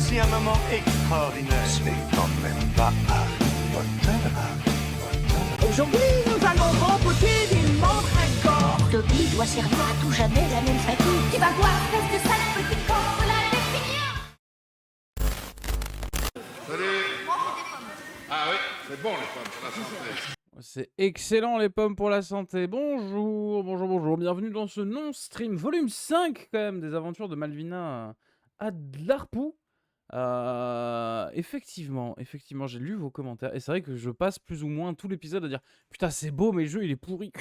Voici un moment extraordinaire. Ce n'est quand même pas Harry Potter. Aujourd'hui, nous allons remporter des montres à corps. Toby doit servir à tout jamais la même fatigue. Tu vas voir, reste sale petit corps, la définir. Salut. Ah oui, c'est bon les pommes pour la santé. C'est excellent les pommes pour la santé. Bonjour, bonjour, bonjour. Bienvenue dans ce non-stream, volume 5 quand même, des aventures de Malvina à Dlarpou. Effectivement, j'ai lu vos commentaires. Et c'est vrai que je passe plus ou moins tout l'épisode à dire « Putain, c'est beau, mais le jeu, il est pourri. »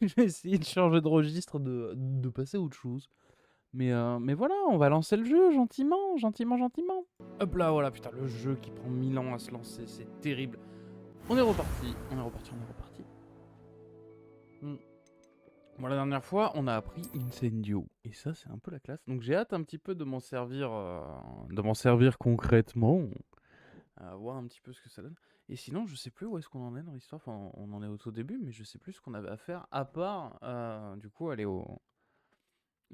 Je vais essayer de changer de registre, de passer à autre chose. Mais voilà, on va lancer le jeu gentiment. Hop là, voilà, putain, le jeu qui prend 1000 ans à se lancer, c'est terrible. On est reparti. Bon, la dernière fois, on a appris Incendio. Et ça, c'est un peu la classe. Donc j'ai hâte un petit peu de m'en servir concrètement. Voir un petit peu ce que ça donne. Et sinon, je sais plus où est-ce qu'on en est dans l'histoire. Enfin, on en est au tout début, mais je sais plus ce qu'on avait à faire. À part, du coup, aller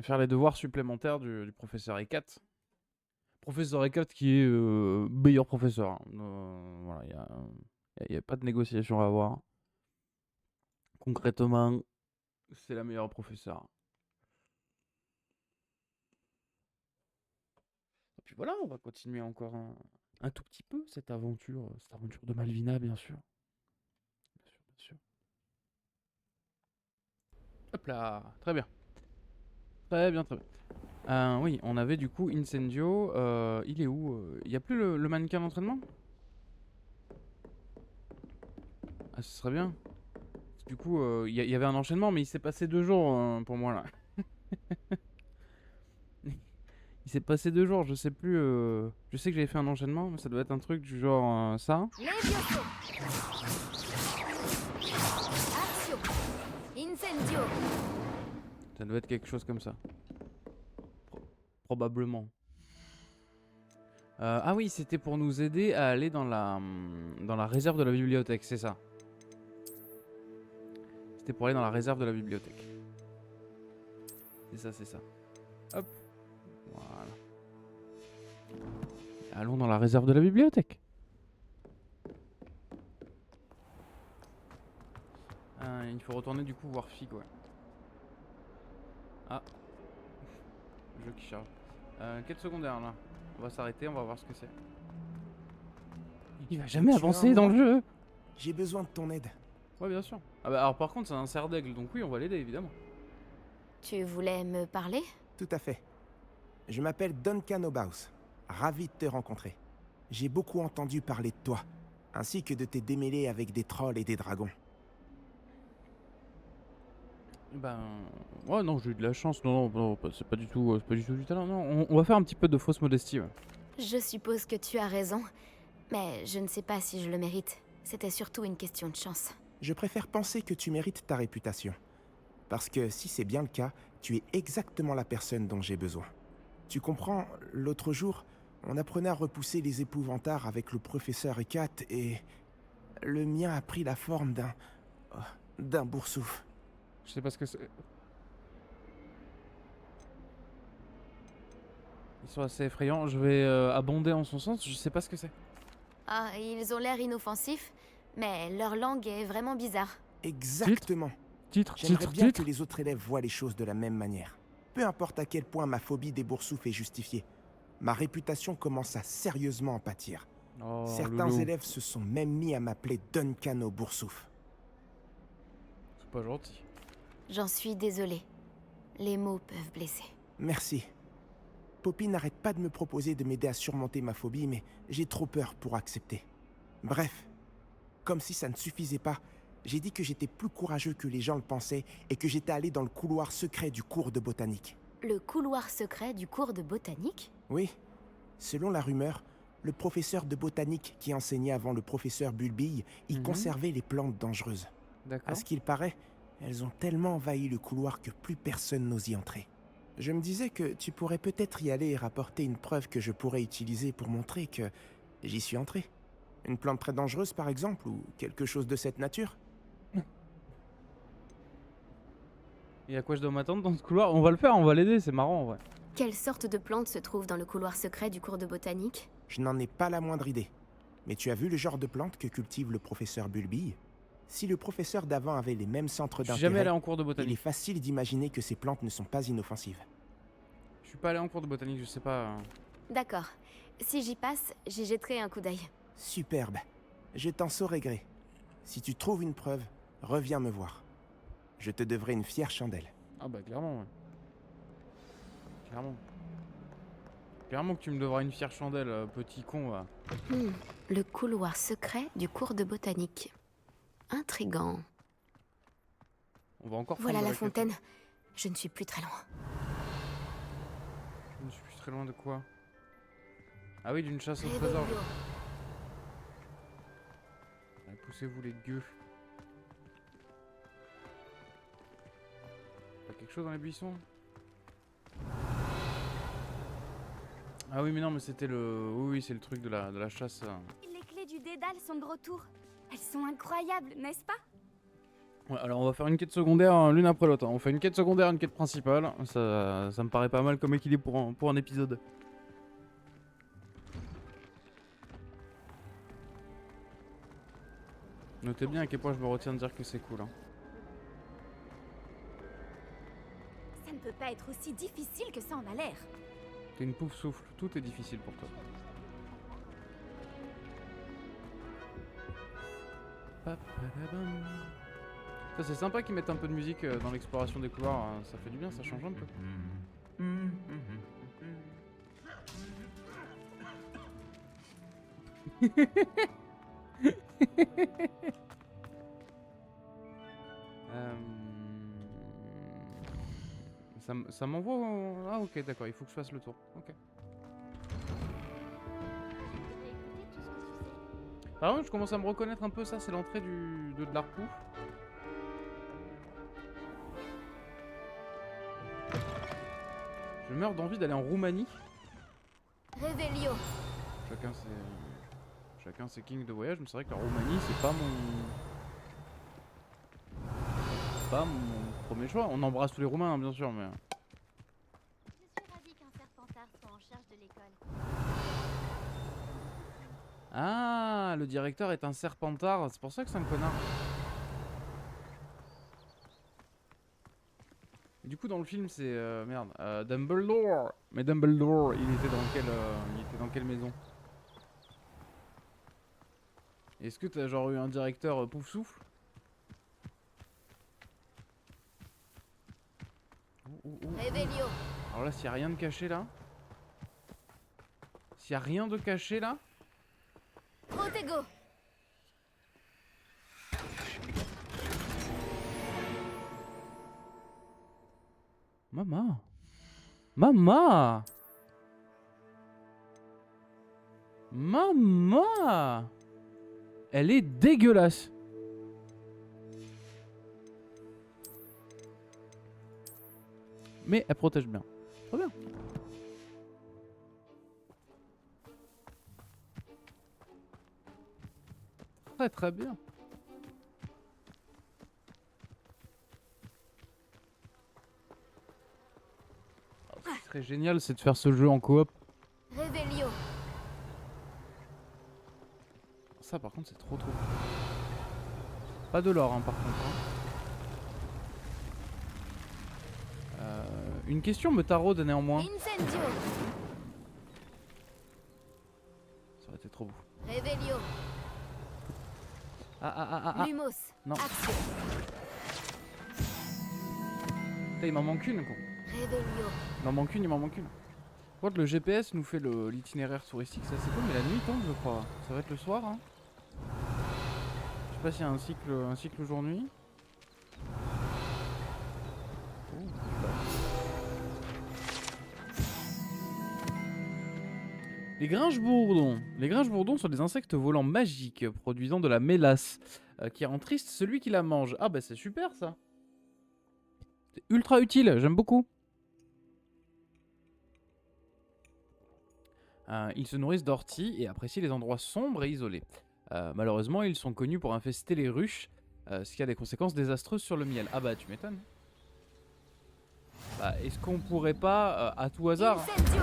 faire les devoirs supplémentaires du professeur Ekat. Professeur Ekat qui est meilleur professeur. Hein. Voilà, il n'y a pas de négociation à avoir. Concrètement, c'est la meilleure professeure. Et puis voilà, on va continuer encore un tout petit peu cette aventure de Malvina, bien sûr. Bien sûr. Hop là, très bien. Très bien. Oui, on avait du coup Incendio. Il est où? Il n'y a plus le mannequin d'entraînement? Ah, ce serait bien. Du coup, il y avait un enchaînement, mais il s'est passé 2 jours pour moi là. Il s'est passé 2 jours, je sais plus. Je sais que j'avais fait un enchaînement, mais ça doit être un truc du genre ça. Les biosaux. Action. Incendio. Ça doit être quelque chose comme ça. Probablement. Ah oui, c'était pour nous aider à aller dans la réserve de la bibliothèque, c'est ça. C'était pour aller dans la réserve de la bibliothèque. C'est ça. Hop. Voilà. Allons dans la réserve de la bibliothèque. Il faut retourner du coup voir Fig, ouais. Ah. Le jeu qui charge. Quête secondaire là. On va s'arrêter, on va voir ce que c'est. Il va jamais avancer dans le jeu. J'ai besoin de ton aide. Ouais, bien sûr. Ah bah alors par contre c'est un cerf d'aigle, donc oui on va l'aider évidemment. Tu voulais me parler? Tout à fait. Je m'appelle Duncan Obaus. Ravi de te rencontrer. J'ai beaucoup entendu parler de toi, ainsi que de tes démêlés avec des trolls et des dragons. Ben... Ouais non, j'ai eu de la chance, non, c'est pas du tout du talent, non. On va faire un petit peu de fausse modestie, ouais. Je suppose que tu as raison, mais je ne sais pas si je le mérite. C'était surtout une question de chance. Je préfère penser que tu mérites ta réputation. Parce que si c'est bien le cas, tu es exactement la personne dont j'ai besoin. Tu comprends, l'autre jour, on apprenait à repousser les épouvantards avec le professeur Ekat et... le mien a pris la forme d'un boursouf. Je sais pas ce que c'est. Ils sont assez effrayants, je vais abonder en son sens, je sais pas ce que c'est. Ah, ils ont l'air inoffensifs, mais leur langue est vraiment bizarre. Exactement. Titre. J'aimerais bien que les autres élèves voient les choses de la même manière. Peu importe à quel point ma phobie des boursoufs est justifiée, ma réputation commence à sérieusement en pâtir. Oh, certains loulou. élèves se sont même mis à m'appeler Duncan au boursouf. C'est pas gentil. J'en suis désolée. Les mots peuvent blesser. Merci. Poppy n'arrête pas de me proposer de m'aider à surmonter ma phobie, mais j'ai trop peur pour accepter. Bref, comme si ça ne suffisait pas, j'ai dit que j'étais plus courageux que les gens le pensaient et que j'étais allé dans le couloir secret du cours de botanique. Le couloir secret du cours de botanique? Oui. Selon la rumeur, le professeur de botanique qui enseignait avant le professeur Bulbille y conservait les plantes dangereuses. D'accord. À ce qu'il paraît, elles ont tellement envahi le couloir que plus personne n'ose y entrer. Je me disais que tu pourrais peut-être y aller et rapporter une preuve que je pourrais utiliser pour montrer que j'y suis entré. Une plante très dangereuse par exemple, ou quelque chose de cette nature. Et à quoi je dois m'attendre dans ce couloir? On va le faire, on va l'aider, c'est marrant en vrai. Quelle sorte de plante se trouve dans le couloir secret du cours de botanique? Je n'en ai pas la moindre idée. Mais tu as vu le genre de plante que cultive le professeur Bulbille? Si le professeur d'avant avait les mêmes centres Je suis jamais allé d'intérêt, en cours de il est botanique. facile d'imaginer que ces plantes ne sont pas inoffensives. Je suis pas allé en cours de botanique, je sais pas. D'accord. Si j'y passe, j'y jetterai un coup d'œil. Superbe. Je t'en saurai gré. Si tu trouves une preuve, reviens me voir. Je te devrai une fière chandelle. Ah bah clairement, ouais. Clairement. Clairement que tu me devras une fière chandelle, petit con, va. Le couloir secret du cours de botanique. Intriguant. On va encore Voilà prendre de la quête. fontaine. Je ne suis plus très loin. Je ne suis plus très loin de quoi? Ah oui, d'une chasse au trésor. Réveillon. Allez, poussez-vous les gueux. Pas quelque chose dans les buissons? Ah oui, mais non, mais c'était le... Oui, c'est le truc de la chasse. Les clés du dédale sont de retour. Elles sont incroyables, n'est-ce pas? Ouais, alors on va faire une quête secondaire l'une après l'autre. On fait une quête secondaire, une quête principale. Ça me paraît pas mal comme équilibre pour un épisode. Notez bien à quel point je me retiens de dire que c'est cool. Hein. Ça ne peut pas être aussi difficile que ça en a l'air. T'es une pouf souffle, tout est difficile pour toi. Papadabam. Ça c'est sympa qu'ils mettent un peu de musique dans l'exploration des couloirs, hein. Ça fait du bien, ça change un peu. Ça m'envoie... Ah ok d'accord, il faut que je fasse le tour. Ok. Par contre je commence à me reconnaître un peu, ça c'est l'entrée de l'Arpoux. Je meurs d'envie d'aller en Roumanie. Réveillon. Chacun ses kings de voyage, mais c'est vrai que la Roumanie c'est pas mon premier choix. On embrasse tous les Roumains hein, bien sûr, mais... Je suis ravie qu'un serpentard soit en charge de l'école. Ah, le directeur est un serpentard, c'est pour ça que c'est un connard. Et du coup dans le film c'est... merde, Dumbledore. Mais Dumbledore, il était dans quelle maison? Est-ce que t'as genre eu un directeur pouf souffle? Réveillon. Alors là s'il y a rien de caché là... S'il y a rien de caché là... Protego. Maman. Maman. Maman. Elle est dégueulasse. Mais elle protège bien. Trop bien. Très très bien. Ce qui serait génial, c'est de faire ce jeu en coop. Réveillon. Ça par contre c'est trop. Pas de l'or hein, par contre. Hein. Une question me taraude néanmoins. Incendio. Ça aurait été trop beau. Réveillon. Ah. Lumos. Non. Action. Putain, il m'en manque une quoi. Réveillon. Il m'en manque une. Par contre le GPS nous fait l'itinéraire touristique, ça c'est cool, mais la nuit tombe je crois. Ça va être le soir hein. Je sais pas s'il y a un cycle jour-nuit. Oh, les grinche-bourdons. Les grinche-bourdons sont des insectes volants magiques produisant de la mélasse qui rend triste celui qui la mange. Ah bah c'est super ça. C'est ultra utile, j'aime beaucoup. Ils se nourrissent d'orties et apprécient les endroits sombres et isolés. Malheureusement, ils sont connus pour infester les ruches, ce qui a des conséquences désastreuses sur le miel. Ah bah tu m'étonnes. Bah, est-ce qu'on pourrait pas, à tout hasard... Incendio.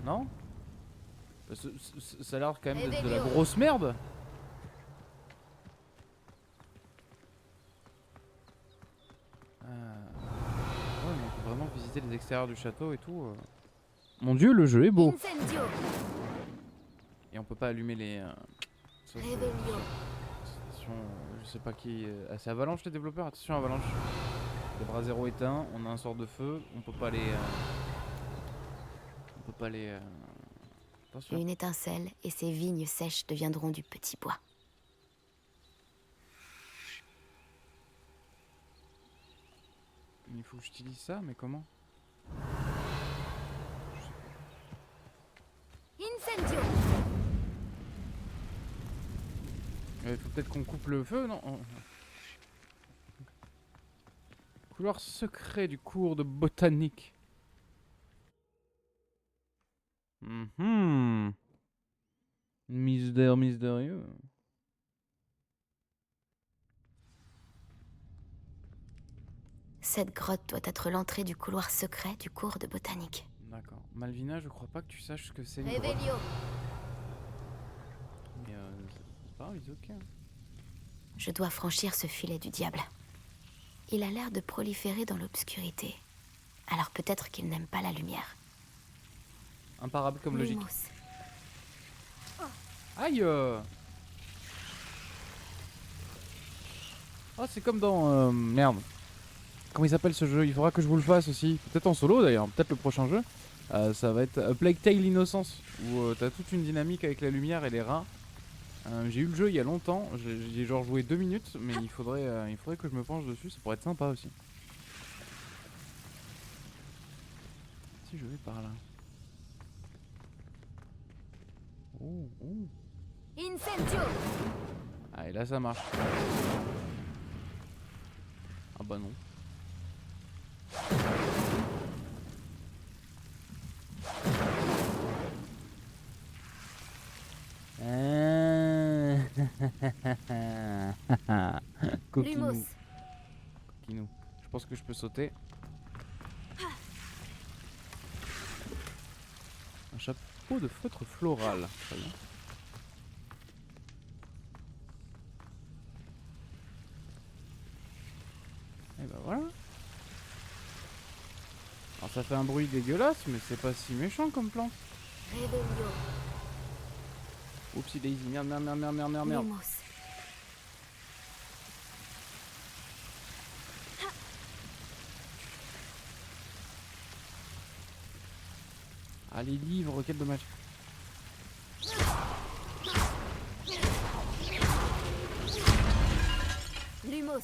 Non? Ça a l'air quand même d'être de la Réveillon. grosse merde. Ouais, mais on peut vraiment visiter les extérieurs du château et tout. Mon dieu, le jeu est beau. Incendio. Et on peut pas allumer les... ça, Réveillon. attention, je sais pas qui... Ah, c'est Avalanche les développeurs? Attention Avalanche. Les bras zéro éteints, on a un sort de feu, on peut pas les... On peut pas les... Attention. Une étincelle et ces vignes sèches deviendront du petit bois. Il faut que j'utilise ça, mais comment? Incendio. Il faut peut-être qu'on coupe le feu, non? Couloir secret du cours de botanique. Mystère mystérieux. Cette grotte doit être l'entrée du couloir secret du cours de botanique. D'accord. Malvina, je crois pas que tu saches ce que c'est une grotte. Réveillon. Mais c'est pas grave, c'est ok. Je dois franchir ce filet du diable. Il a l'air de proliférer dans l'obscurité. Alors peut-être qu'il n'aime pas la lumière. Imparable comme logique. Lumos. Aïe Oh, c'est comme dans... merde. Comment il s'appelle ce jeu? Il faudra que je vous le fasse aussi. Peut-être en solo d'ailleurs, peut-être le prochain jeu. Ça va être A Plague Tale Innocence. Où t'as toute une dynamique avec la lumière et les rats. J'ai eu le jeu il y a longtemps. J'ai genre joué 2 minutes. Mais il faudrait que je me penche dessus. Ça pourrait être sympa aussi. Si je vais par là. Oh, oh. Incendio. Ah, et là ça marche. Ah bah non. Coquinou. Lumos. Coquinou. Je pense que je peux sauter. Un chapeau de feutre floral. Très bien. Et bah voilà. Alors ça fait un bruit dégueulasse, mais c'est pas si méchant comme plante. Réveillon. Oupsie daisy, merde, merde, merde, merde, merde, merde, merde. Lumos. Ah les livres, quel dommage. Lumos.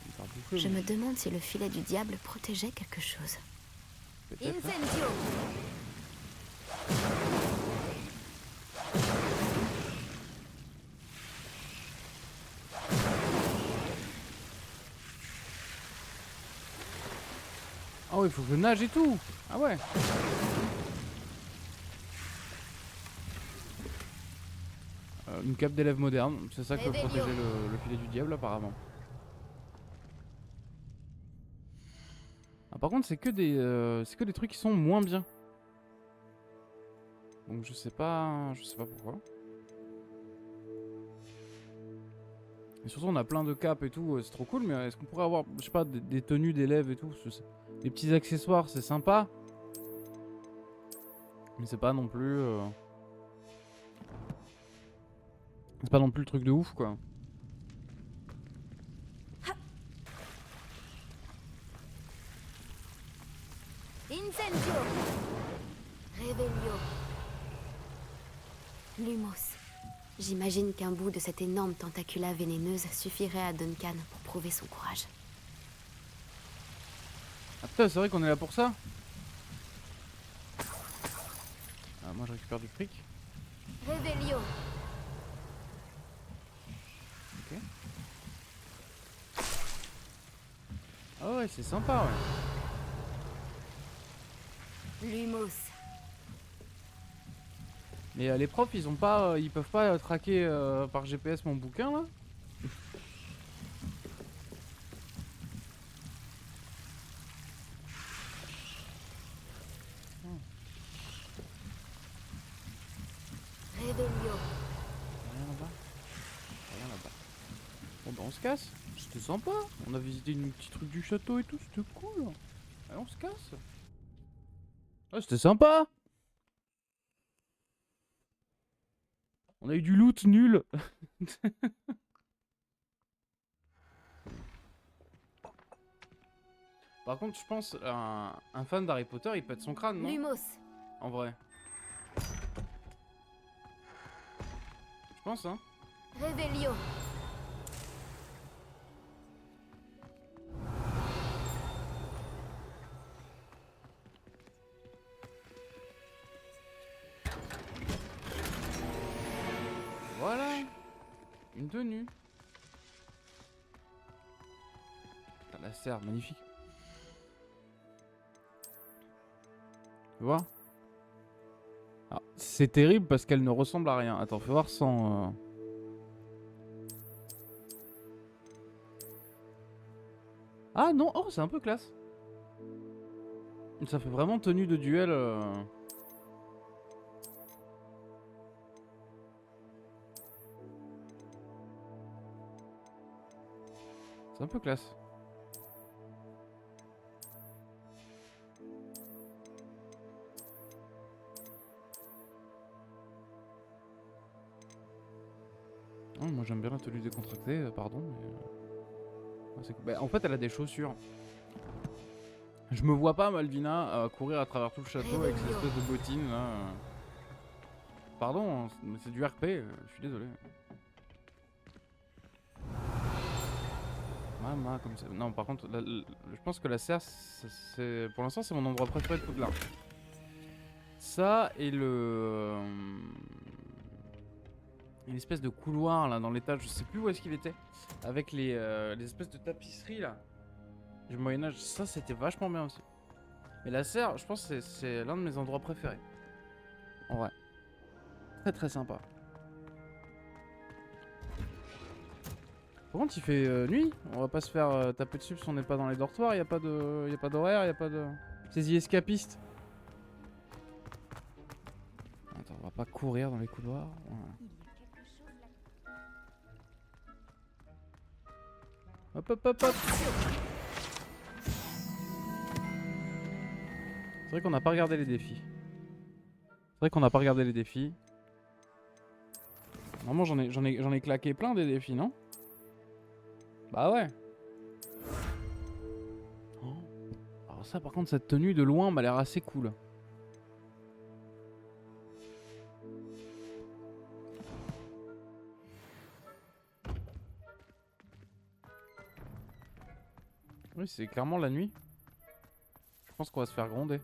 Il part bouffer, Je mais me demande si le filet du diable protégeait quelque chose. peut-être, hein. Incendio. Ah ouais, il faut que je nage et tout. Ah ouais. Une cape d'élève moderne, c'est ça que peut Réveillon. protéger le filet du diable apparemment. Ah, par contre c'est que des trucs qui sont moins bien. Donc je sais pas pourquoi. Et surtout on a plein de capes et tout, c'est trop cool, mais est-ce qu'on pourrait avoir, je sais pas, des tenues d'élèves et tout, des petits accessoires, c'est sympa. Mais c'est pas non plus... C'est pas non plus le truc de ouf quoi. Incendio. Réveillon. Lumos. J'imagine qu'un bout de cette énorme tentacula vénéneuse suffirait à Duncan pour prouver son courage. Ah putain, c'est vrai qu'on est là pour ça. Ah, moi je récupère du fric. Réveillon. Ok. Ah ouais, c'est sympa ouais. Lumos. Mais les profs ils ont pas, ils peuvent pas traquer par GPS mon bouquin là. Revelio. Rien là-bas. Rien là-bas. Bon bah on se casse. C'était sympa. On a visité une petite truc du château et tout, c'était cool. Allez on se casse. Ah c'était sympa. On a eu du loot nul. Par contre je pense un fan d'Harry Potter il pète son crâne non? Lumos. En vrai. Je pense hein. Revelio. Voilà. Une tenue. Putain, la serre, magnifique. Tu vois? Ah, c'est terrible parce qu'elle ne ressemble à rien. Attends, fais voir sans... Ah non, oh c'est un peu classe. Ça fait vraiment tenue de duel. C'est un peu classe. Oh, moi j'aime bien la tenue décontractée, pardon. Mais... bah, en fait elle a des chaussures. Je me vois pas Malvina courir à travers tout le château avec cette espèce de bottines là. Pardon, mais c'est du RP, je suis désolé. Mama, comme ça. Non, par contre, je pense que la serre, c'est pour l'instant, c'est mon endroit préféré de Poudlard. Ça et le. Une espèce de couloir là dans l'étage, je sais plus où est-ce qu'il était. Avec les espèces de tapisseries là. Du Moyen-Âge, ça c'était vachement bien aussi. Mais la serre, je pense que c'est l'un de mes endroits préférés. En vrai. Très très sympa. Par contre, il fait nuit. On va pas se faire taper dessus si on n'est pas dans les dortoirs. Y a pas d'horaire, y a pas de. Saisie escapiste. Attends, on va pas courir dans les couloirs. Voilà. Hop hop hop hop. C'est vrai qu'on n'a pas regardé les défis. Normalement j'en ai claqué plein des défis, non? Bah ouais. Oh. Alors ça par contre cette tenue de loin m'a l'air assez cool. Oui c'est clairement la nuit. Je pense qu'on va se faire gronder.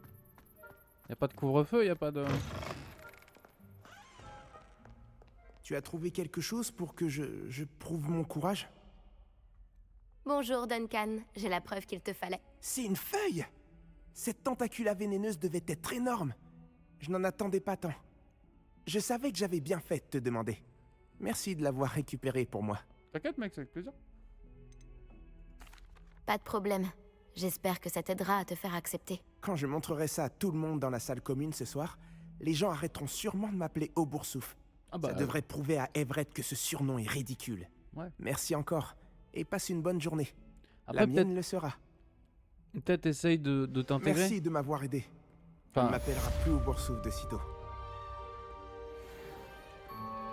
Y a pas de couvre-feu, y a pas de... Tu as trouvé quelque chose pour que je prouve mon courage? Bonjour Duncan, j'ai la preuve qu'il te fallait. C'est une feuille! Cette tentacula vénéneuse devait être énorme. Je n'en attendais pas tant. Je savais que j'avais bien fait de te demander. Merci de l'avoir récupérée pour moi. T'inquiète mec, c'est avec plaisir. Pas de problème. J'espère que ça t'aidera à te faire accepter. Quand je montrerai ça à tout le monde dans la salle commune ce soir, les gens arrêteront sûrement de m'appeler Auboursouf. Ah bah, ça devrait prouver à Everett que ce surnom est ridicule. Ouais. Merci encore, et passe une bonne journée. Après, la mienne le sera. Peut-être essaye de t'intégrer. Merci de m'avoir aidé. Enfin, On ne m'appellera plus Auboursouf de sitôt.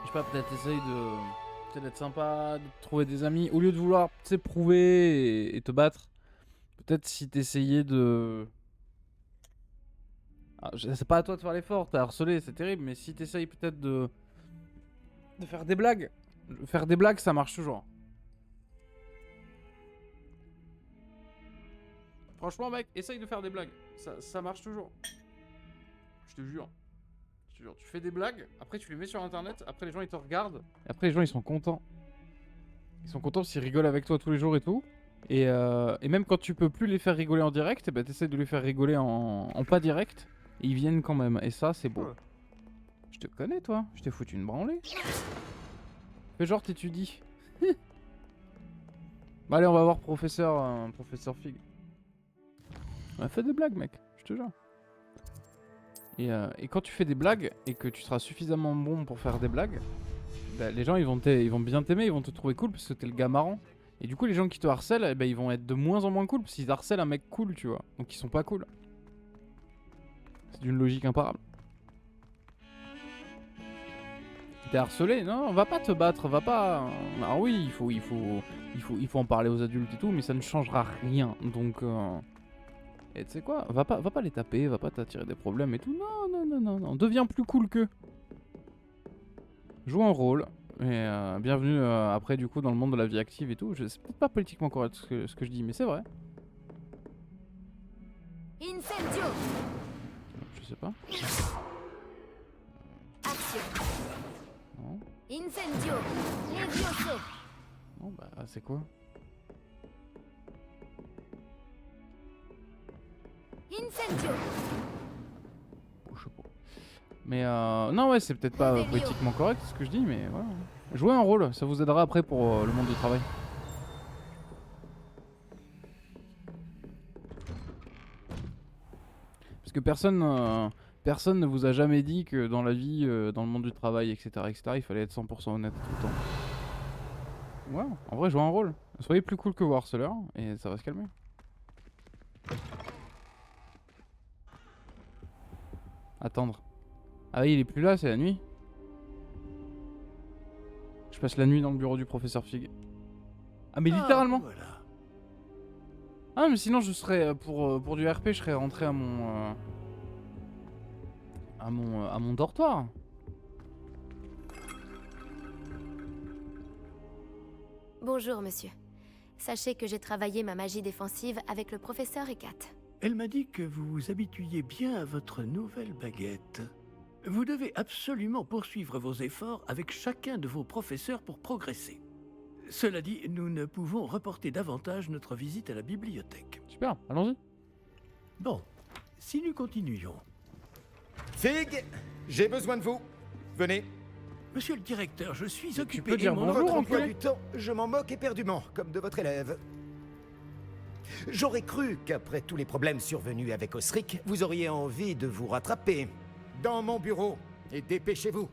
je sais pas, peut-être essaye d'être sympa, de trouver des amis. Au lieu de vouloir prouver et te battre, peut-être si t'essayais de... Ah, c'est pas à toi de faire l'effort, t'as harcelé, c'est terrible, mais si t'essayes peut-être de faire des blagues. Faire des blagues, ça marche toujours. Franchement, mec, essaye de faire des blagues. Ça marche toujours. Je te jure. Tu fais des blagues, après tu les mets sur internet, après les gens ils te regardent, et après les gens ils sont contents. Ils sont contents s'ils rigolent avec toi tous les jours et tout. Et même quand tu peux plus les faire rigoler en direct, bah, t'essaies de les faire rigoler en pas direct. Et ils viennent quand même, et ça c'est beau. Je te connais toi, je t'ai foutu une branlée. Fais genre t'étudies. Bah allez on va voir professeur Fig. On a fait des blagues mec, je te jure. Et quand tu fais des blagues et que tu seras suffisamment bon pour faire des blagues, bah, les gens ils vont bien t'aimer, ils vont te trouver cool parce que t'es le gars marrant. Et du coup les gens qui te harcèlent, eh ben, ils vont être de moins en moins cool parce qu'ils harcèlent un mec cool, tu vois. Donc ils sont pas cool. C'est d'une logique imparable. T'es harcelé? Non, va pas te battre, va pas... Ah oui, il faut en parler aux adultes et tout, mais ça ne changera rien. Donc... Et tu sais quoi, va pas les taper, va pas t'attirer des problèmes et tout. Non. Deviens plus cool qu'eux. Joue un rôle. Et bienvenue après du coup dans le monde de la vie active et tout. C'est peut-être pas politiquement correct ce que je dis, mais c'est vrai. Incendio. Je sais pas. Action. Non. Incendio. Levioso. Non bah c'est quoi? Incendio. Je sais pas. Mais non ouais c'est peut-être pas politiquement correct ce que je dis, mais voilà. Jouez un rôle, ça vous aidera après pour le monde du travail. Parce que personne ne vous a jamais dit que dans la vie, dans le monde du travail, etc., il fallait être 100% honnête tout le temps. Ouais, en vrai jouez un rôle. Soyez plus cool que vos harceleurs et ça va se calmer. Attendre. Ah oui, il est plus là, c'est la nuit. Je passe la nuit dans le bureau du professeur Fig. Ah mais littéralement. Voilà. Ah mais sinon je serais pour du RP, je serais rentré à mon dortoir. Bonjour, monsieur. Sachez que j'ai travaillé ma magie défensive avec le professeur Ekat. Elle m'a dit que vous vous habituiez bien à votre nouvelle baguette. Vous devez absolument poursuivre vos efforts avec chacun de vos professeurs pour progresser. Cela dit, nous ne pouvons reporter davantage notre visite à la bibliothèque. Super, allons-y. Bon, si nous continuons... Fig, j'ai besoin de vous. Venez. Monsieur le directeur, je suis occupé... peux dire et mon bonjour, Votre emploi emploi du temps, je m'en moque éperdument, comme de votre élève. J'aurais cru qu'après tous les problèmes survenus avec Osric, vous auriez envie de vous rattraper. Dans mon bureau, et dépêchez-vous.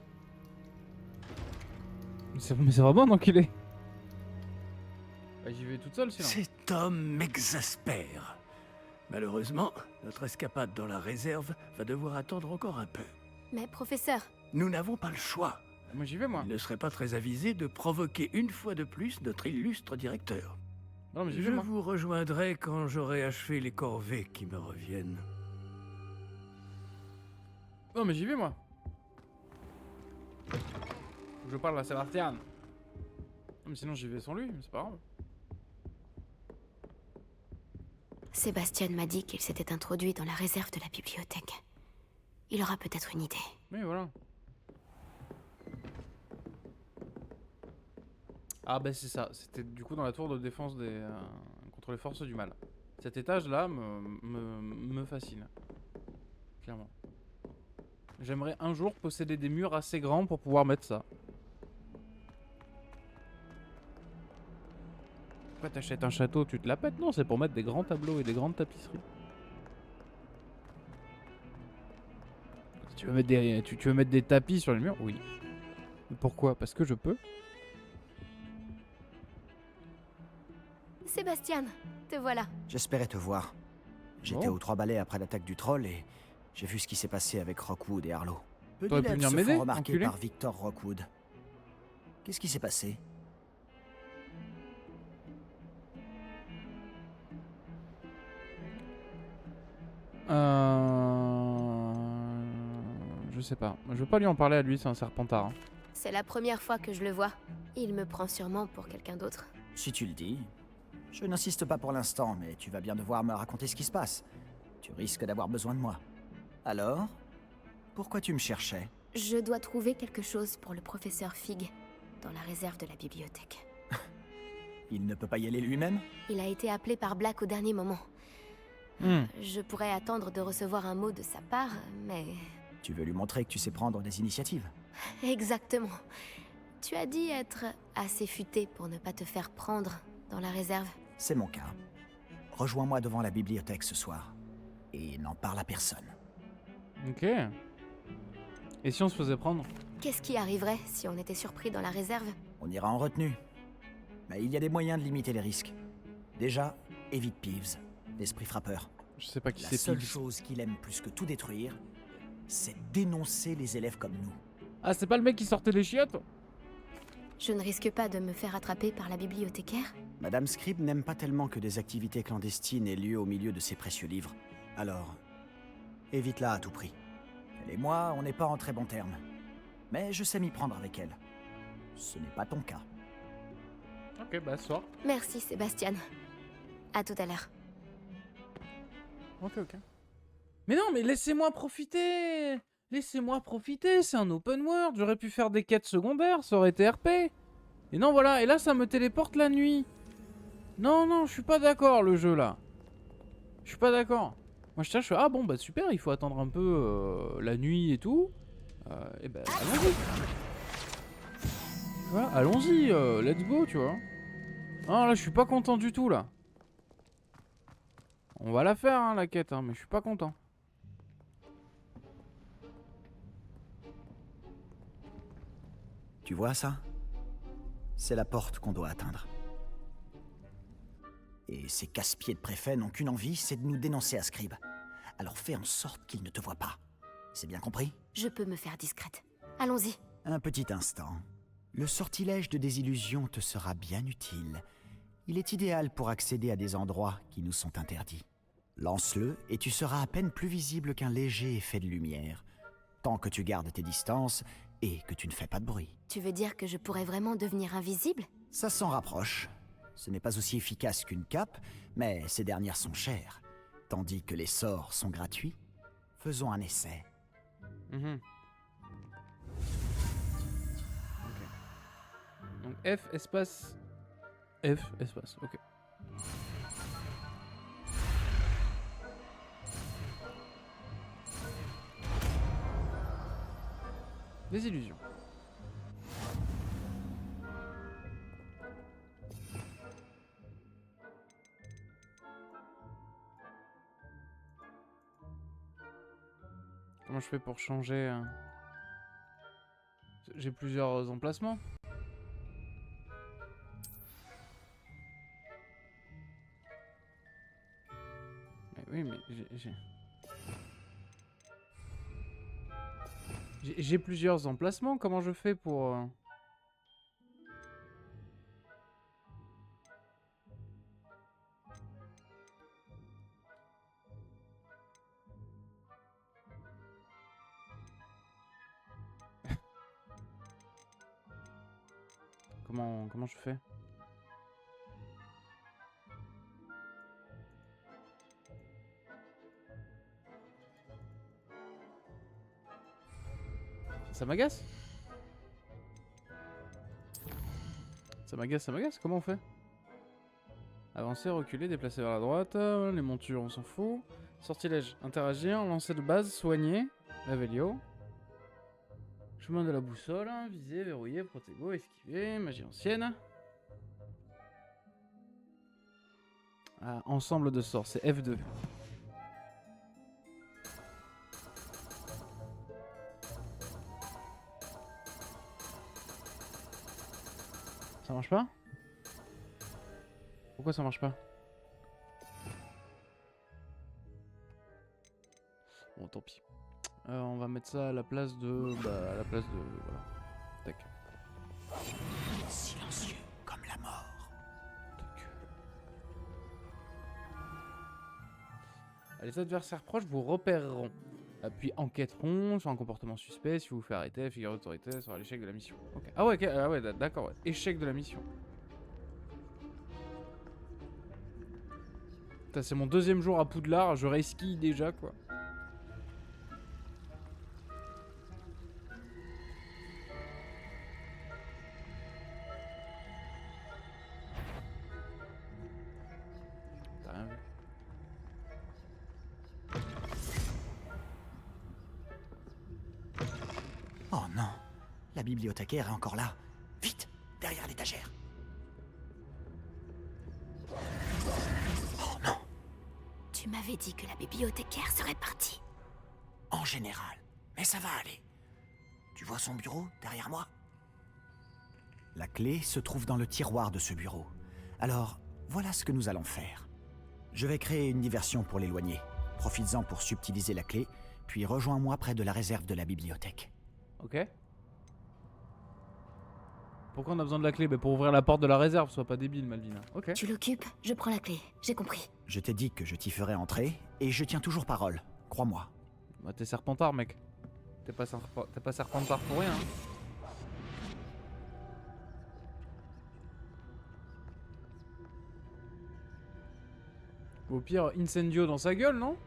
Mais c'est vraiment un enculé. Bah, j'y vais toute seule sinon. Cet homme m'exaspère. Malheureusement, notre escapade dans la réserve va devoir attendre encore un peu. Mais professeur, Nous n'avons pas le choix. Moi j'y vais moi. Il ne serait pas très avisé de provoquer une fois de plus notre illustre directeur. Non mais j'y Je vais moi. vous rejoindrai quand j'aurai achevé les corvées qui me reviennent. Non mais j'y vais moi. Je parle à Sébastien. Non mais sinon j'y vais sans lui, mais c'est pas grave. Sébastien m'a dit qu'il s'était introduit dans la réserve de la bibliothèque. Il aura peut-être une idée. Mais voilà. Ah bah c'est ça, c'était du coup dans la tour de défense contre les forces du mal. Cet étage là me fascine. Clairement. J'aimerais un jour posséder des murs assez grands pour pouvoir mettre ça. Pourquoi t'achètes un château, tu te la pètes? Non, c'est pour mettre des grands tableaux et des grandes tapisseries. Tu veux mettre des tapis sur les murs? Oui. Pourquoi? Parce que je peux. Sébastien, te voilà. J'espérais te voir. J'étais Bon. aux 3 balais après l'attaque du troll et j'ai vu ce qui s'est passé avec Rockwood et Harlow. Peu T'aurais pu d'élèves venir se m'aider, font remarquer enculé. par Victor Rockwood. Qu'est-ce qui s'est passé? Je sais pas. Je veux pas lui en parler à lui, c'est un serpentard. Hein. C'est la première fois que je le vois. Il me prend sûrement pour quelqu'un d'autre. Si tu le dis. Je n'insiste pas pour l'instant, mais tu vas bien devoir me raconter ce qui se passe. Tu risques d'avoir besoin de moi. Alors? Pourquoi tu me cherchais? Je dois trouver quelque chose pour le professeur Fig, dans la réserve de la bibliothèque. Il ne peut pas y aller lui-même? Il a été appelé par Black au dernier moment. Je pourrais attendre de recevoir un mot de sa part, mais... Tu veux lui montrer que tu sais prendre des initiatives? Exactement. Tu as dit être assez futé pour ne pas te faire prendre dans la réserve. C'est mon cas. Rejoins-moi devant la bibliothèque ce soir. Et n'en parle à personne. Ok. Et si on se faisait prendre? Qu'est-ce qui arriverait si on était surpris dans la réserve? On ira en retenue. Mais il y a des moyens de limiter les risques. Déjà, évite Peeves, l'esprit frappeur. Je sais pas qui La c'est seule Peeves. chose qu'il aime plus que tout détruire, c'est dénoncer les élèves comme nous. Ah, c'est pas le mec qui sortait les chiottes? Je ne risque pas de me faire attraper par la bibliothécaire? Madame Scribe n'aime pas tellement que des activités clandestines aient lieu au milieu de ses précieux livres. Alors, évite-la à tout prix. Elle et moi, on n'est pas en très bons termes. Mais je sais m'y prendre avec elle. Ce n'est pas ton cas. Ok, bah ce soir. Merci Sébastien. À tout à l'heure. Ok, ok. Mais non, mais laissez-moi profiter! Laissez-moi profiter, c'est un open world. J'aurais pu faire des quêtes secondaires, ça aurait été RP. Et non, voilà, et là ça me téléporte la nuit. Non, non, je suis pas d'accord le jeu là. Je suis pas d'accord. Moi je cherche, ah bon bah super, il faut attendre un peu la nuit et tout. Et ben allons-y. Tu vois, allons-y, let's go, tu vois. Non, là je suis pas content du tout là. On va la faire hein, la quête, hein, mais je suis pas content. Tu vois ça? C'est la porte qu'on doit atteindre. Et ces casse-pieds de préfet n'ont qu'une envie, c'est de nous dénoncer à Scribe. Alors fais en sorte qu'ils ne te voient pas. C'est bien compris? Je peux me faire discrète. Allons-y. Un petit instant. Le sortilège de désillusion te sera bien utile. Il est idéal pour accéder à des endroits qui nous sont interdits. Lance-le et tu seras à peine plus visible qu'un léger effet de lumière. Tant que tu gardes tes distances et que tu ne fais pas de bruit. Tu veux dire que je pourrais vraiment devenir invisible? Ça s'en rapproche. Ce n'est pas aussi efficace qu'une cape, mais ces dernières sont chères. Tandis que les sorts sont gratuits. Faisons un essai. Ok. Donc F espace. F espace, ok. Des illusions. Comment je fais pour changer J'ai plusieurs emplacements. Mais oui, mais j'ai plusieurs emplacements. Comment je fais pour Comment je fais? Ça m'agace? Ça m'agace, comment on fait? Avancer, reculer, déplacer vers la droite, les montures on s'en fout. Sortilège, interagir, lancer de base, soigner, Revelio. Chemin de la boussole, viser, verrouiller, protégo, esquiver, magie ancienne. Ah, ensemble de sorts, c'est F2. Ça marche pas? Pourquoi ça marche pas? Bon, tant pis. On va mettre ça à la place de... Bah, à la place de... Voilà. Tac. Silencieux comme la mort. Tac. Les adversaires proches vous repéreront. Puis enquêteront sur un comportement suspect. Si vous faites arrêter, figure d'autorité sera l'échec de la mission. Okay. Ah ouais, ah ouais d'accord. Ouais. Échec de la mission. C'est mon deuxième jour à Poudlard. Je resquille déjà, quoi. T'as rien vu? Oh non, la bibliothécaire est encore là. Vite, derrière l'étagère. Oh non. Tu m'avais dit que la bibliothécaire serait partie. En général. Mais ça va aller. Tu vois son bureau derrière moi? La clé se trouve dans le tiroir de ce bureau. Alors, voilà ce que nous allons faire. Je vais créer une diversion pour l'éloigner. Profites-en pour subtiliser la clé, puis rejoins-moi près de la réserve de la bibliothèque. Ok. Pourquoi on a besoin de la clé? Bah pour ouvrir la porte de la réserve, sois pas débile, Malvina. Ok. Tu l'occupes, je prends la clé. J'ai compris. Je t'ai dit que je t'y ferai entrer, et je tiens toujours parole. Crois-moi. Bah t'es Serpentard, mec. T'es pas Serpentard pour rien. Hein. Au pire, incendio dans sa gueule, non?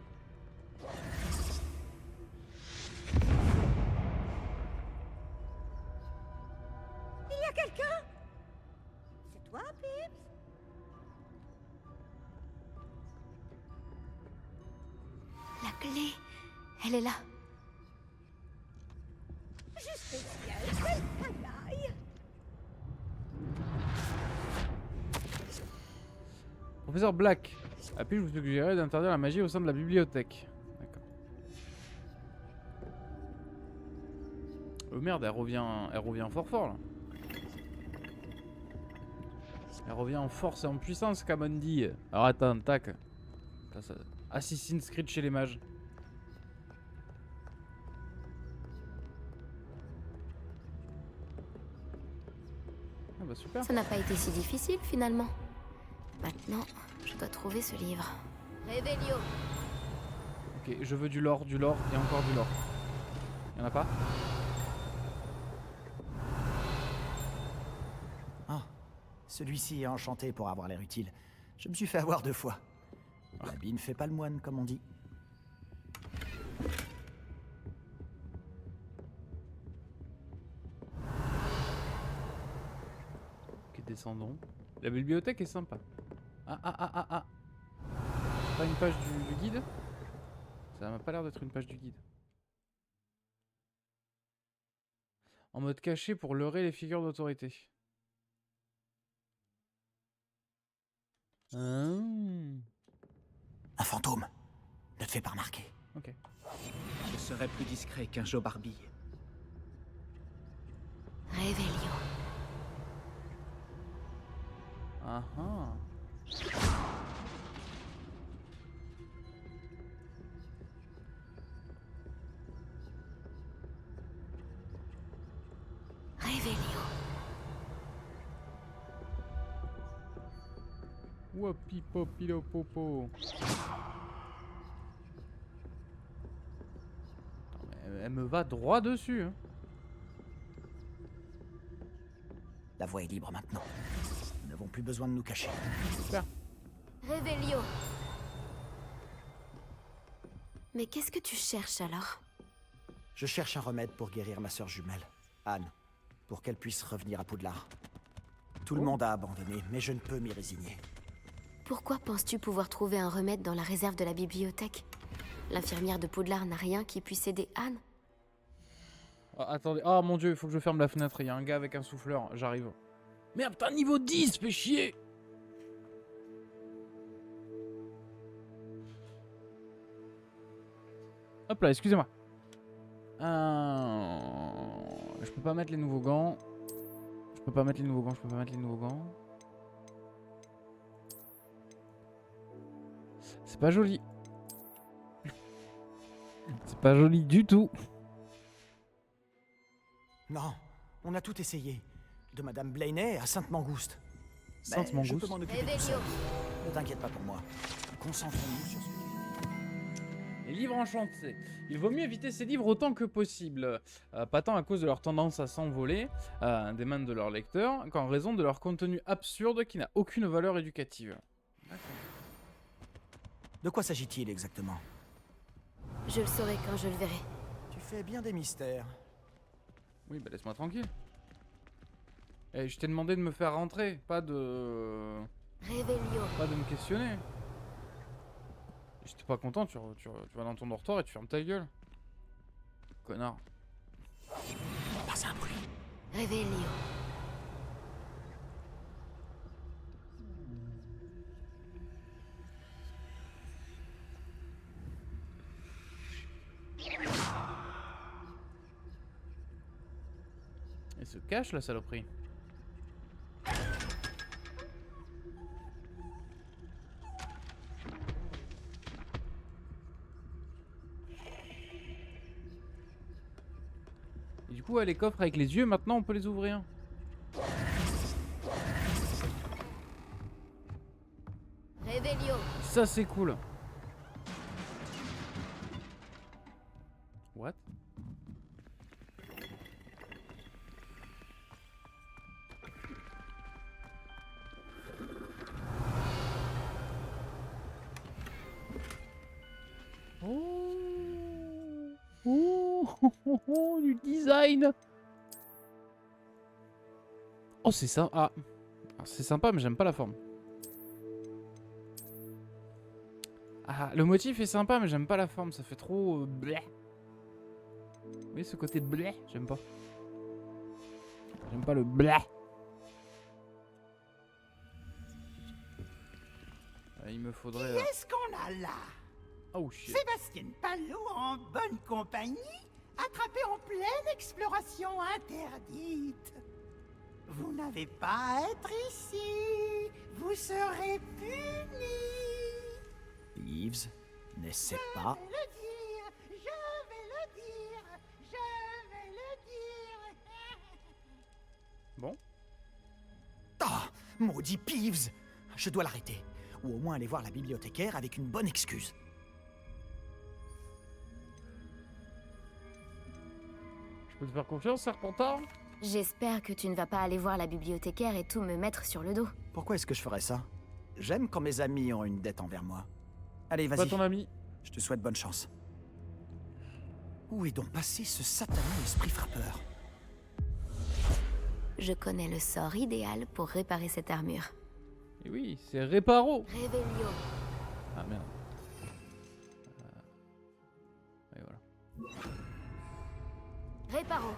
Il y a quelqu'un? C'est toi, Pips? La clé, elle est là. Juste les ciels, quel travail! Professeur Black. Puis-je vous suggérer d'interdire la magie au sein de la bibliothèque? D'accord. Oh merde, elle revient fort là. Elle revient en force et en puissance, comme on dit. Alors attends, tac. Assassin's Creed chez les mages. Ah bah super. Ça n'a pas été si difficile finalement. Maintenant, je dois trouver ce livre. Révélio. Ok, je veux du lore et encore du lore. Y'en a pas? Ah, celui-ci est enchanté pour avoir l'air utile. Je me suis fait avoir 2 fois. L'habit ne fait pas le moine, comme on dit. Ok, descendons. La bibliothèque est sympa. Ah. Pas une page du guide? Ça m'a pas l'air d'être une page du guide. En mode caché pour leurrer les figures d'autorité. Un fantôme. Ne te fais pas remarquer. Ok. Je serai plus discret qu'un Joe Barbie. Révélio. Ah. Révélio. Wapi popilo popo. Elle me va droit dessus. Hein. La voie est libre maintenant. Nous n'avons plus besoin de nous cacher. Super. Révélio. Mais qu'est-ce que tu cherches alors? Je cherche un remède pour guérir ma sœur jumelle, Anne, pour qu'elle puisse revenir à Poudlard. Tout le monde a abandonné, mais je ne peux m'y résigner. Pourquoi penses-tu pouvoir trouver un remède dans la réserve de la bibliothèque? L'infirmière de Poudlard n'a rien qui puisse aider Anne? Ah, attendez, oh mon dieu, il faut que je ferme la fenêtre, il y a un gars avec un souffleur, j'arrive. Merde, putain, niveau 10, fais chier. Hop là, excusez-moi. Je peux pas mettre les nouveaux gants. Je peux pas mettre les nouveaux gants. C'est pas joli. C'est pas joli du tout. Non, on a tout essayé. De Madame Blaney à Sainte-Mangouste. Sainte-Mangouste. Je peux m'en occuper tout seul. Ne t'inquiète pas pour moi. Concentrons-nous sur ce que... Les livres enchantés. Il vaut mieux éviter ces livres autant que possible. Pas tant à cause de leur tendance à s'envoler des mains de leurs lecteurs, qu'en raison de leur contenu absurde qui n'a aucune valeur éducative. De quoi s'agit-il exactement? Je le saurai quand je le verrai. Tu fais bien des mystères. Oui, bah laisse-moi tranquille. Et je t'ai demandé de me faire rentrer, pas de... Révélio. Pas de me questionner. J'étais pas content, tu vas dans ton dortoir et tu fermes ta gueule. Connard. Pas un bruit. Révélio. Elle se cache la saloperie. Et du coup, ouais, les coffres avec les yeux, maintenant on peut les ouvrir. Révélio. Ça c'est cool. What? Oh, du design. Oh, c'est ça. Ah, c'est sympa, mais j'aime pas la forme. Ah, le motif est sympa, mais j'aime pas la forme. Ça fait trop bleh. Vous voyez ce côté bleh? J'aime pas. J'aime pas le bleh. Il me faudrait. Qui est-ce qu'on a là? Oh shit. Sébastien Palou en bonne compagnie, attrapé en pleine exploration interdite. Vous n'avez pas à être ici. Vous serez punis. Yves, n'essaie pas. Je vais le dire, je vais le dire, je vais le dire. Bon. Ah, maudit Peeves! Je dois l'arrêter. Ou au moins aller voir la bibliothécaire avec une bonne excuse. Je peux te faire confiance, Serpentard? J'espère que tu ne vas pas aller voir la bibliothécaire et tout me mettre sur le dos. Pourquoi est-ce que je ferais ça? J'aime quand mes amis ont une dette envers moi. Allez, vas-y. Pas ton ami. Je te souhaite bonne chance. Où est donc passé ce satané esprit frappeur? Je connais le sort idéal pour réparer cette armure. Et oui, c'est Réparo. Révélio. Ah merde. Et voilà. Réparo.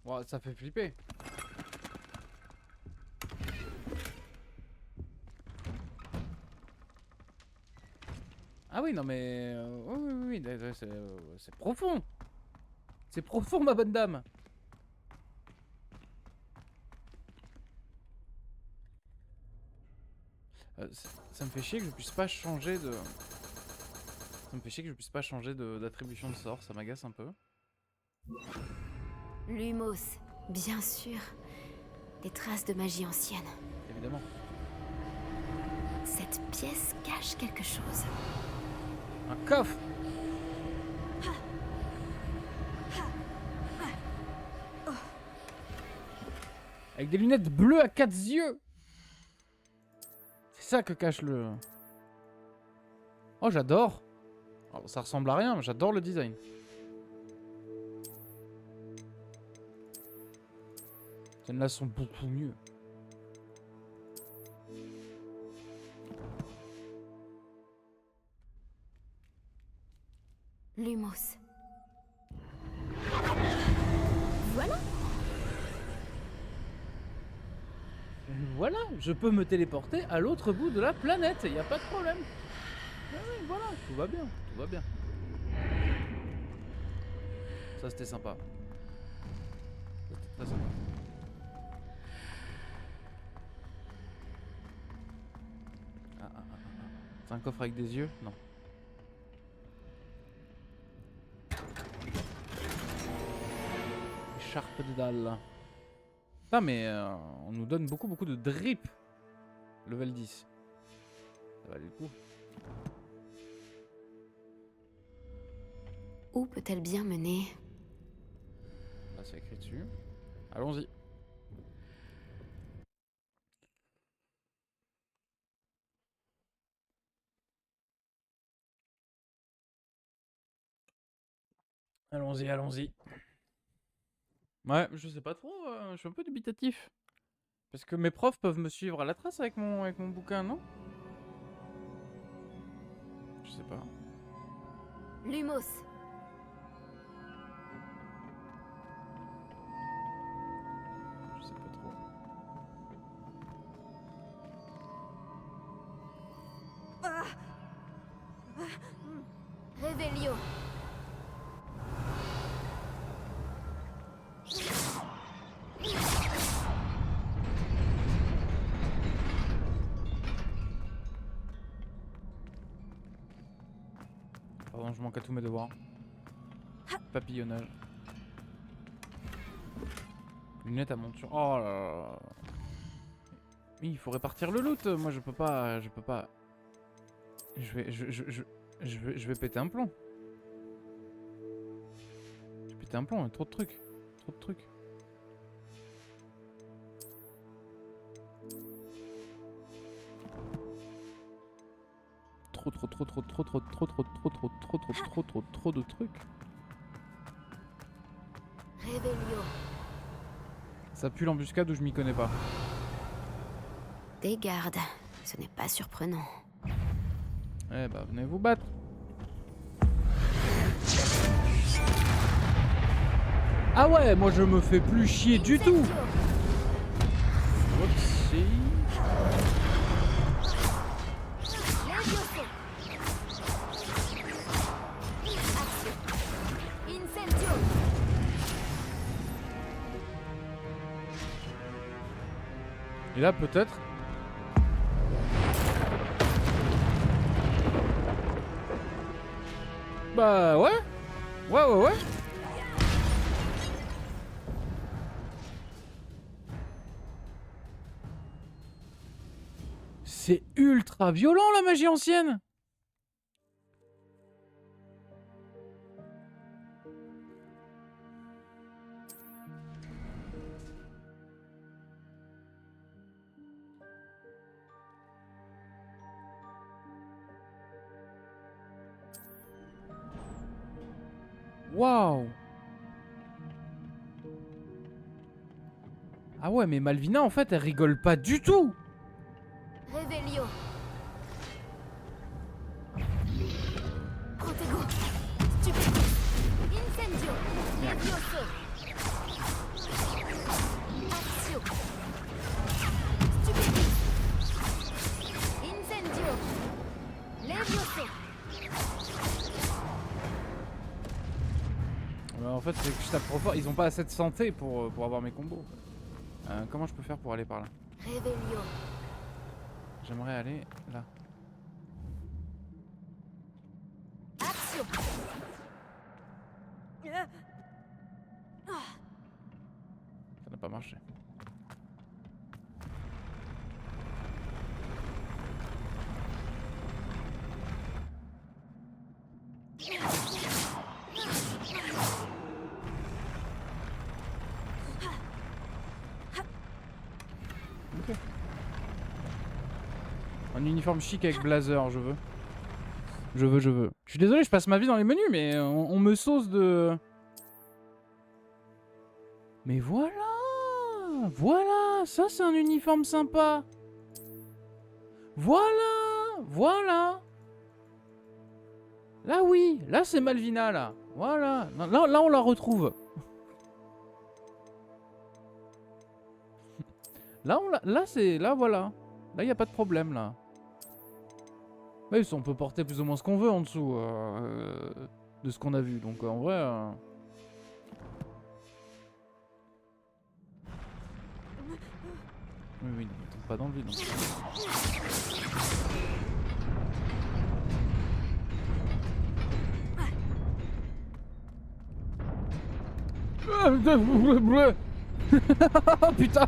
Wow, ça fait flipper. Ah oui, non mais... oui, c'est profond. C'est profond, ma bonne dame. Ça me fait chier que je puisse pas changer de... Ça me fait chier que je puisse pas changer d'attribution de sort, ça m'agace un peu. Lumos, bien sûr. Des traces de magie ancienne. Évidemment. Cette pièce cache quelque chose. Un coffre. Avec des lunettes bleues à 4 yeux. C'est ça que cache le... Oh, j'adore. Alors, ça ressemble à rien, mais j'adore le design. Celles-là sont beaucoup mieux. Lumos. Voilà. Voilà, je peux me téléporter à l'autre bout de la planète, y a pas de problème. Ah oui, voilà, tout va bien, tout va bien. Ça c'était sympa. C'était très sympa. C'est un coffre avec des yeux? Non. Écharpe de dalle. Putain mais on nous donne beaucoup de drip. Level 10. Ça valait le coup. Où peut-elle bien mener? Là c'est écrit dessus. Allons-y. Allons-y, allons-y. Ouais, je sais pas trop, je suis un peu dubitatif. Parce que mes profs peuvent me suivre à la trace avec mon bouquin, non? Je sais pas. Lumos. Je sais pas trop. Réveillon. Pardon, je manque à tous mes devoirs. Papillonnage. Lunettes à monture. Oh là là. Oui, il faut répartir le loot. Moi, je peux pas. Je vais péter un plomb. Je vais péter un plomb. Trop de trucs. Trop de trucs. Trop de trucs. Réveillon. Ça pue l'embuscade ou je m'y connais pas. Des gardes, ce n'est pas surprenant. Eh bah venez vous battre. Ah ouais, moi je me fais plus chier du tout. Oupsie. Et là peut-être. Bah ouais. Ouais. C'est ultra violent la magie ancienne. Waouh. Ah ouais, mais Malvina en fait elle rigole pas du tout. Réveillon. Protego. Stupide. Incendio. Levioso. Axio. Stupide. Incendio. Levioso. En fait c'est que je tape trop fort, ils ont pas assez de santé pour avoir mes combos. Comment je peux faire pour aller par là? Réveillon. J'aimerais aller là. Axio. Ça n'a pas marché. Ok. Un uniforme chic avec blazer, je veux. Je veux. Je suis désolé, je passe ma vie dans les menus, mais on me sauce de... Mais voilà. Voilà, ça c'est un uniforme sympa. Voilà. Là oui, là c'est Malvina là. Voilà, là on la retrouve. Là voilà. Là y a pas de problème là. Oui, on peut porter plus ou moins ce qu'on veut en dessous de ce qu'on a vu. Donc en vrai. Oui, ne tombe pas dans le vide. Oh putain.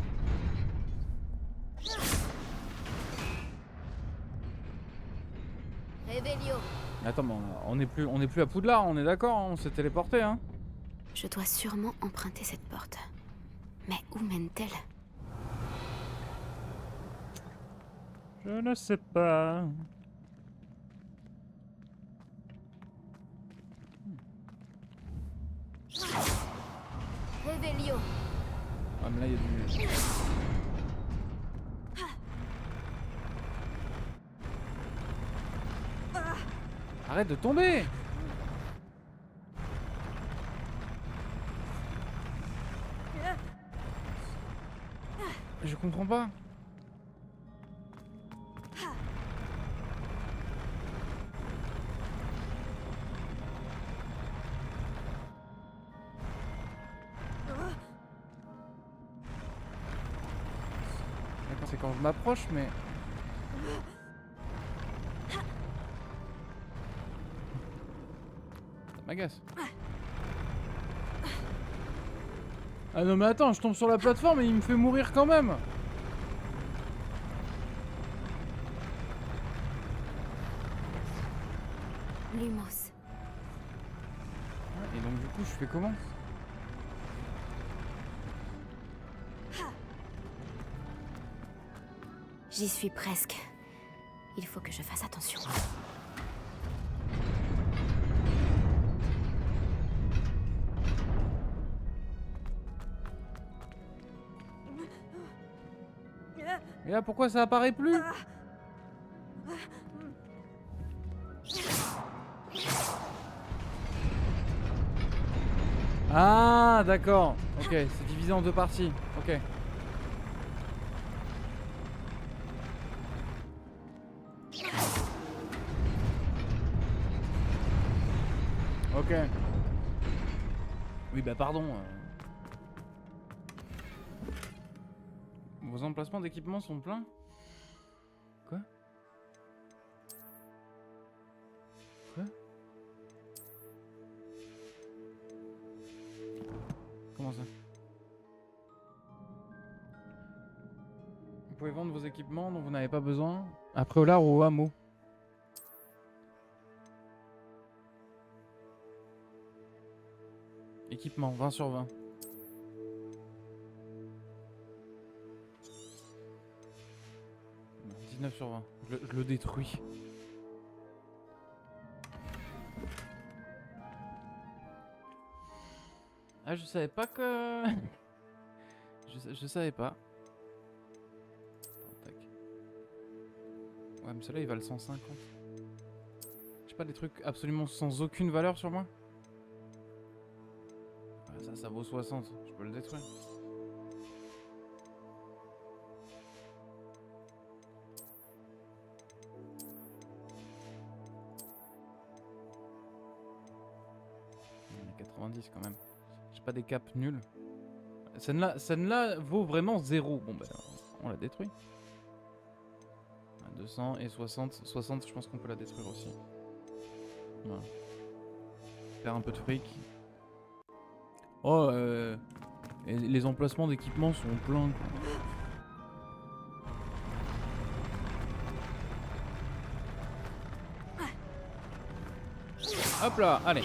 Réveillon. Attends, mais on est plus à Poudlard, on est d'accord, hein, on s'est téléporté, hein. Je dois sûrement emprunter cette porte. Mais où mène-t-elle? Je ne sais pas. Réveillon. Ah mais là il y a du... Arrête de tomber. Je comprends pas. c'est quand je m'approche, mais... Ça m'agace. Ah non mais attends, je tombe sur la plateforme et il me fait mourir quand même. Lumos. Et donc du coup je fais comment? J'y suis presque. Il faut que je fasse attention. Et là pourquoi ça apparaît plus? Ah d'accord. Ok, c'est divisé en deux parties. Ok. Ok. Oui bah pardon. Vos emplacements d'équipement sont pleins? Quoi? Quoi? Comment ça? Vous pouvez vendre vos équipements dont vous n'avez pas besoin à Préolard ou au hameau. Équipement, 20 sur 20. 19 sur 20. Je le détruis. Ah, je savais pas que... je savais pas. Tac. Ouais, mais celui-là, il valent 150. J'ai pas des trucs absolument sans aucune valeur sur moi? Ouais, ça vaut 60. Je peux le détruire. Il y en a 90 quand même. J'ai pas des caps nuls. Celle-là vaut vraiment 0. Bon bah on la détruit. 200 et 60. 60 je pense qu'on peut la détruire aussi. Voilà. Faire un peu de fric. Oh et les emplacements d'équipement sont pleins quoi. Hop là, allez.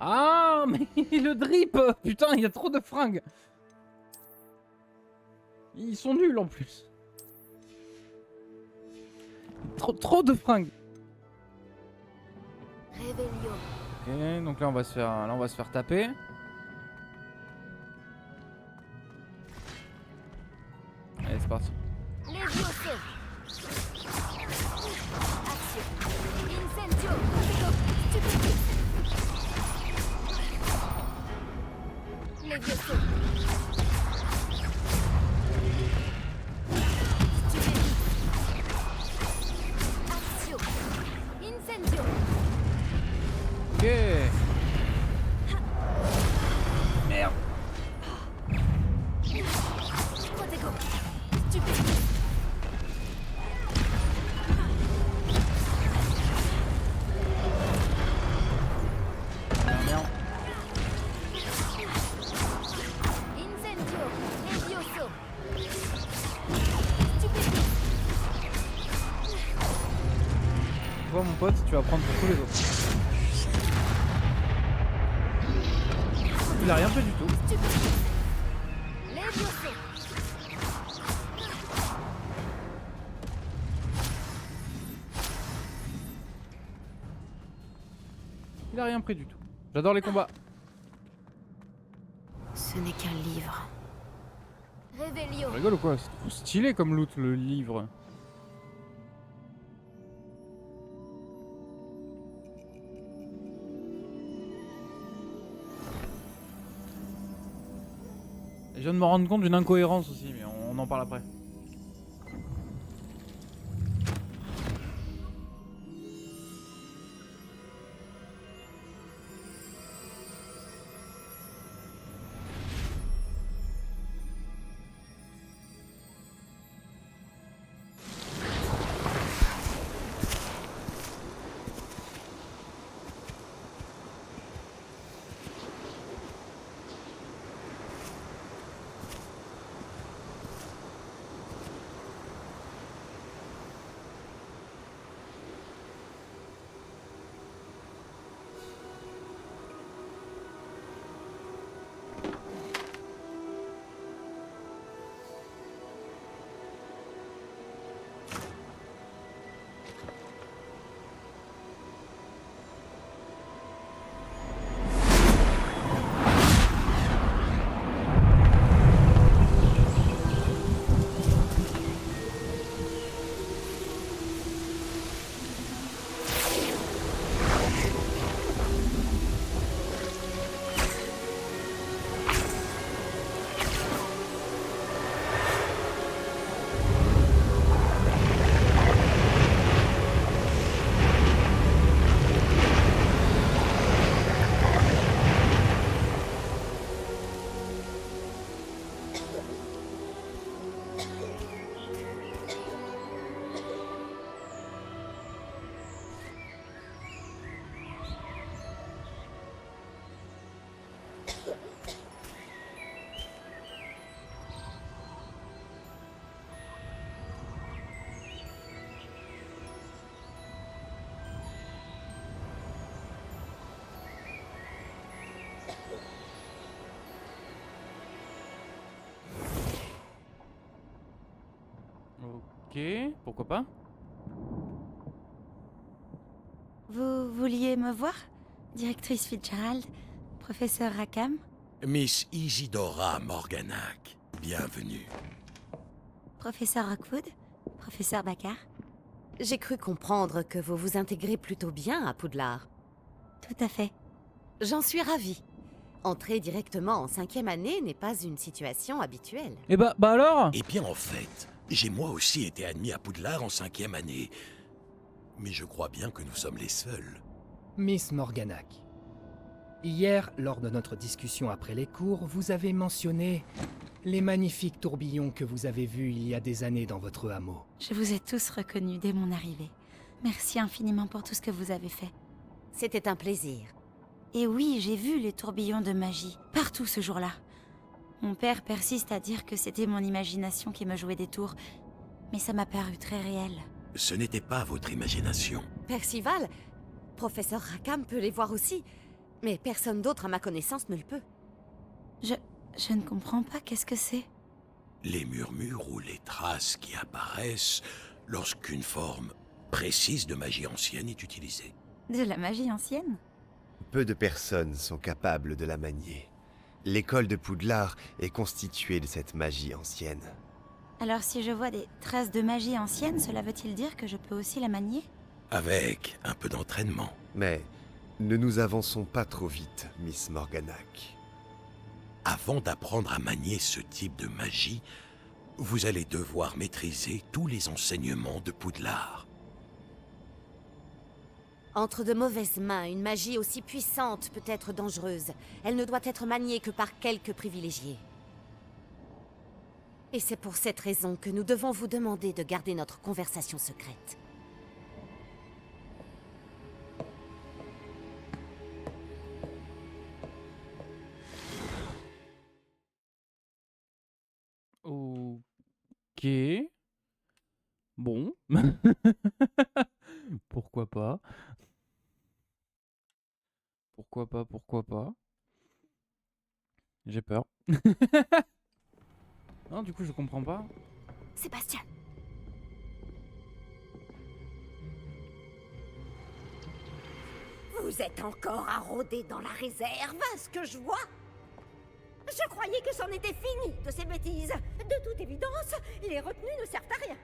Ah, mais le drip! Putain, il y a trop de fringues! Ils sont nuls en plus. Trop de fringues. Ok, donc là on va se faire taper. Allez, c'est parti. Ok. Merde. Merde. Toi mon pote, tu vas prendre pour tous les autres. Il a rien fait du tout. Il a rien pris du tout. J'adore les combats. Ce n'est qu'un livre. Tu rigoles ou quoi? C'est trop stylé comme loot le livre. Je viens de me rendre compte d'une incohérence aussi, mais on en parle après. Ok, pourquoi pas? Vous vouliez me voir? Directrice Fitzgerald, professeur Rackham? Miss Isidora Morganac, bienvenue. Professeur Rockwood? Professeur Baccar? J'ai cru comprendre que vous vous intégrez plutôt bien à Poudlard. Tout à fait. J'en suis ravie. Entrer directement en 5e année n'est pas une situation habituelle. Et bah alors? Eh bien en fait, j'ai moi aussi été admis à Poudlard en 5e année. Mais je crois bien que nous sommes les seuls. Miss Morganac, hier, lors de notre discussion après les cours, vous avez mentionné les magnifiques tourbillons que vous avez vus il y a des années dans votre hameau. Je vous ai tous reconnus dès mon arrivée. Merci infiniment pour tout ce que vous avez fait. C'était un plaisir. Et oui, j'ai vu les tourbillons de magie, partout ce jour-là. Mon père persiste à dire que c'était mon imagination qui me jouait des tours, mais ça m'a paru très réel. Ce n'était pas votre imagination. Percival, professeur Rackham peut les voir aussi, mais personne d'autre à ma connaissance ne le peut. Je ne comprends pas, qu'est-ce que c'est? Les murmures ou les traces qui apparaissent lorsqu'une forme précise de magie ancienne est utilisée. De la magie ancienne? Peu de personnes sont capables de la manier. L'école de Poudlard est constituée de cette magie ancienne. Alors si je vois des traces de magie ancienne, cela veut-il dire que je peux aussi la manier? Avec un peu d'entraînement. Mais ne nous avançons pas trop vite, Miss Morganac. Avant d'apprendre à manier ce type de magie, vous allez devoir maîtriser tous les enseignements de Poudlard. Entre de mauvaises mains, une magie aussi puissante peut être dangereuse. Elle ne doit être maniée que par quelques privilégiés. Et c'est pour cette raison que nous devons vous demander de garder notre conversation secrète. Ok. Bon. Pourquoi pas? Pourquoi pas? J'ai peur. Non, du coup, je comprends pas. Sébastien. Vous êtes encore à rôder dans la réserve, à ce que je vois. Je croyais que c'en était fini de ces bêtises. De toute évidence, les retenues ne servent à rien.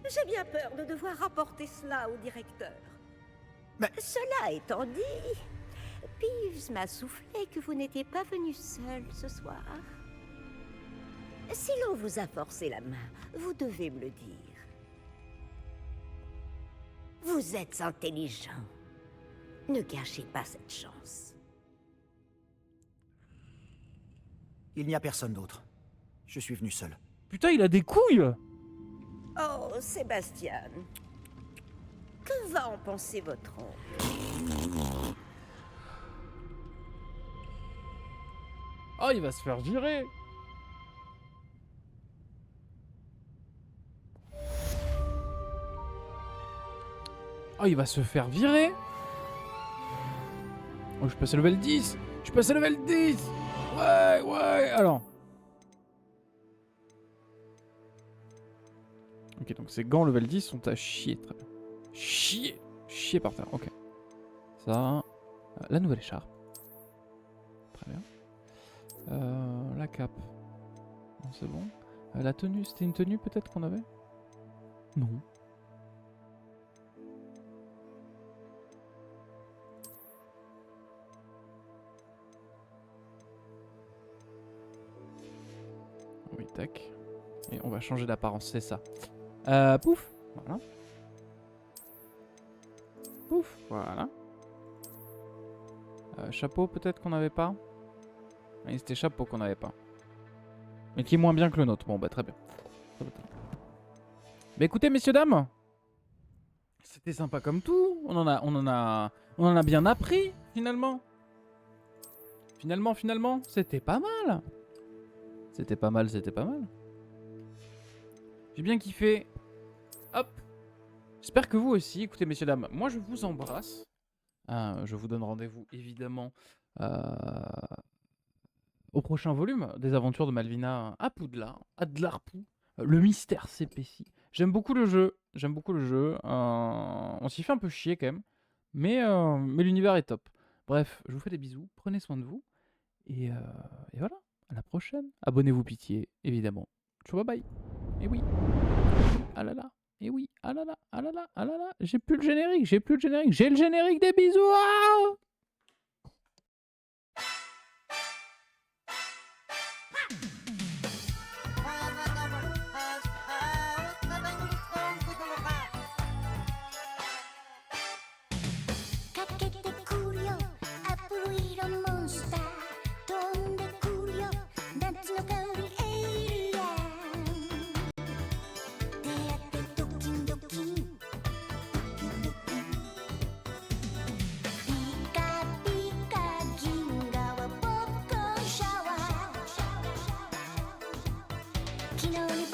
J'ai bien peur de devoir rapporter cela au directeur. Cela étant dit, Peeves m'a soufflé que vous n'étiez pas venu seul ce soir. Si l'on vous a forcé la main, vous devez me le dire. Vous êtes intelligent. Ne gâchez pas cette chance. Il n'y a personne d'autre. Je suis venu seul. Putain, il a des couilles! Oh, Sébastien. Que va en penser votre oncle? Oh, il va se faire virer! Oh, il va se faire virer! Oh, je passe à level 10! Je passe à level 10! Ouais, ouais, alors. Ok, donc ces gants level 10 sont à chier, très bien. Chier! Chier par terre, ok. Ça. La nouvelle écharpe. Très bien. La cape. Non, c'est bon. La tenue, c'était une tenue peut-être qu'on avait? Non. Oui, tac. Et on va changer d'apparence, c'est ça. Pouf! Voilà. Pouf! Voilà. Chapeau peut-être qu'on n'avait pas? Oui, c'était chapeau qu'on n'avait pas. Mais qui est moins bien que le nôtre. Bon, bah très bien. Très bien. Mais écoutez, messieurs, dames. C'était sympa comme tout. On en a bien appris, finalement. Finalement, c'était pas mal. C'était pas mal. J'ai bien kiffé. Hop. J'espère que vous aussi. Écoutez, messieurs, dames, moi je vous embrasse. Je vous donne rendez-vous, évidemment, au prochain volume des aventures de Malvina à Poudlard, à Dlarpou, le mystère s'épaissit. J'aime beaucoup le jeu. On s'y fait un peu chier quand même. Mais l'univers est top. Bref, je vous fais des bisous. Prenez soin de vous. Et voilà. À la prochaine. Abonnez-vous, pitié, évidemment. Ciao, bye bye. Et oui. Ah là là. Et oui. Ah là là. Ah là là. Ah là là. J'ai plus le générique. J'ai le générique des bisous. Ah昨日に